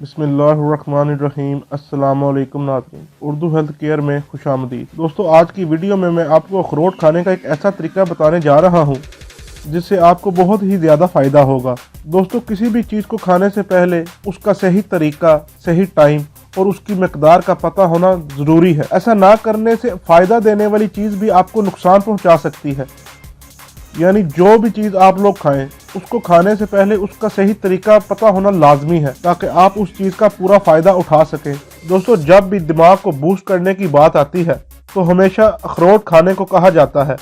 बिस्मिल्लाहिर्रहमानिर्रहीम। अस्सलाम वालेकुम नाज़रीन, उर्दू हेल्थ केयर में खुशामदीद। दोस्तों, आज की वीडियो में मैं आपको अखरोट खाने का एक ऐसा तरीका बताने जा रहा हूँ जिससे आपको बहुत ही ज़्यादा फ़ायदा होगा। दोस्तों, किसी भी चीज़ को खाने से पहले उसका सही तरीका, सही टाइम और उसकी मकदार का पता होना ज़रूरी है। ऐसा ना करने से फ़ायदा देने वाली चीज़ भी आपको नुकसान पहुँचा सकती है। यानी जो भी चीज़ आप लोग खाएं, उसको खाने से पहले उसका सही तरीका पता होना लाजमी है ताकि आप उस चीज़ का पूरा फ़ायदा उठा सकें। दोस्तों, जब भी दिमाग को बूस्ट करने की बात आती है तो हमेशा अखरोट खाने को कहा जाता है।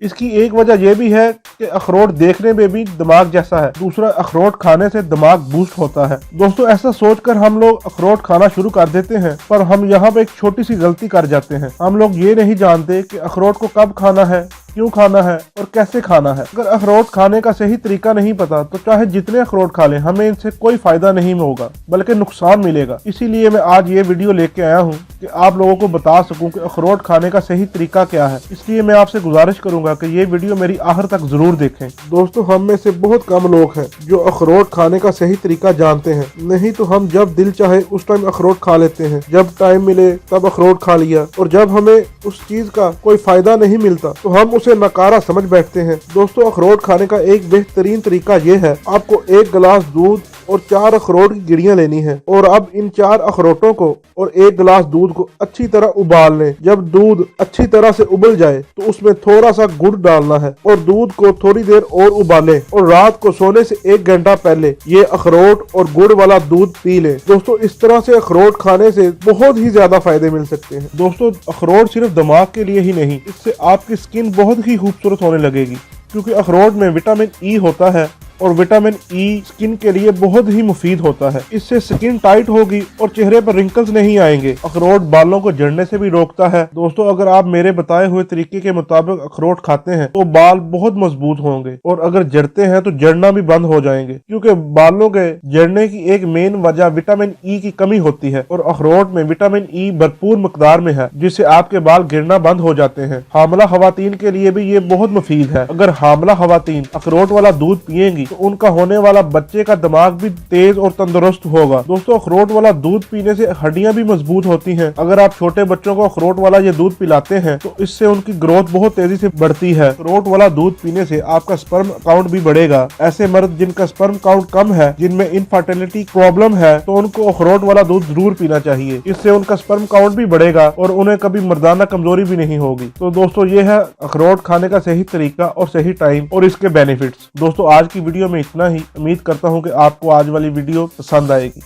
इसकी एक वजह यह भी है कि अखरोट देखने में भी दिमाग जैसा है, दूसरा अखरोट खाने से दिमाग बूस्ट होता है। दोस्तों, ऐसा सोचकर हम लोग अखरोट खाना शुरू कर देते हैं, पर हम यहाँ पे एक छोटी सी गलती कर जाते हैं। हम लोग ये नहीं जानते कि अखरोट को कब खाना है, क्यों खाना है और कैसे खाना है। अगर अखरोट खाने का सही तरीका नहीं पता तो चाहे जितने अखरोट खा लें, हमें इनसे कोई फायदा नहीं होगा बल्कि नुकसान मिलेगा। इसीलिए मैं आज ये वीडियो लेके आया हूँ कि आप लोगों को बता सकूं कि अखरोट खाने का सही तरीका क्या है। इसलिए मैं आपसे गुजारिश करूंगा कि ये वीडियो मेरी आखिर तक जरूर देखें। दोस्तों, हम में से बहुत कम लोग हैं जो अखरोट खाने का सही तरीका जानते हैं। नहीं तो हम जब दिल चाहे उस टाइम अखरोट खा लेते हैं, जब टाइम मिले तब अखरोट खा लिया, और जब हमें उस चीज का कोई फायदा नहीं मिलता तो हम उसे नकारा समझ बैठते हैं। दोस्तों, अखरोट खाने का एक बेहतरीन तरीका ये है, आपको 1 गिलास दूध और 4 अखरोट की गिरियां लेनी है, और अब इन 4 अखरोटों को और 1 गिलास दूध को अच्छी तरह उबाल लें। जब दूध अच्छी तरह से उबल जाए तो उसमें थोड़ा सा गुड़ डालना है और दूध को थोड़ी देर और उबालें, और रात को सोने से 1 घंटा पहले ये अखरोट और गुड़ वाला दूध पी लें। दोस्तों, इस तरह से अखरोट खाने से बहुत ही ज्यादा फायदे मिल सकते हैं। दोस्तों, अखरोट सिर्फ दिमाग के लिए ही नहीं, इससे आपकी स्किन बहुत ही खूबसूरत होने लगेगी, क्योंकि अखरोट में विटामिन ई होता है और विटामिन ई स्किन के लिए बहुत ही मुफीद होता है। इससे स्किन टाइट होगी और चेहरे पर रिंकल्स नहीं आएंगे। अखरोट बालों को झड़ने से भी रोकता है। दोस्तों, अगर आप मेरे बताए हुए तरीके के मुताबिक अखरोट खाते हैं तो बाल बहुत मजबूत होंगे, और अगर झड़ते हैं तो झड़ना भी बंद हो जाएंगे, क्योंकि बालों के झड़ने की एक मेन वजह विटामिन ई की कमी होती है, और अखरोट में विटामिन ई भरपूर मकदार में है, जिससे आपके बाल गिरना बंद हो जाते हैं। हामला खवातीन के लिए भी ये बहुत मुफीद है। अगर हामला खवातीन अखरोट वाला दूध पिएंगी तो उनका होने वाला बच्चे का दिमाग भी तेज और तंदुरुस्त होगा। दोस्तों, अखरोट वाला दूध पीने से हड्डियां भी मजबूत होती हैं। अगर आप छोटे बच्चों को अखरोट वाला ये दूध पिलाते हैं तो इससे उनकी ग्रोथ बहुत तेजी से बढ़ती है। अखरोट वाला दूध पीने से आपका स्पर्म काउंट भी बढ़ेगा। ऐसे मर्द जिनका स्पर्म काउंट कम है, जिनमें इनफर्टिलिटी प्रॉब्लम है, तो उनको अखरोट वाला दूध जरूर पीना चाहिए। इससे उनका स्पर्म काउंट भी बढ़ेगा और उन्हें कभी मर्दाना कमजोरी भी नहीं होगी। तो दोस्तों, ये है अखरोट खाने का सही तरीका और सही टाइम और इसके बेनिफिट्स। दोस्तों, आज की वीडियो में इतना ही। उम्मीद करता हूँ कि आपको आज वाली वीडियो पसंद आएगी।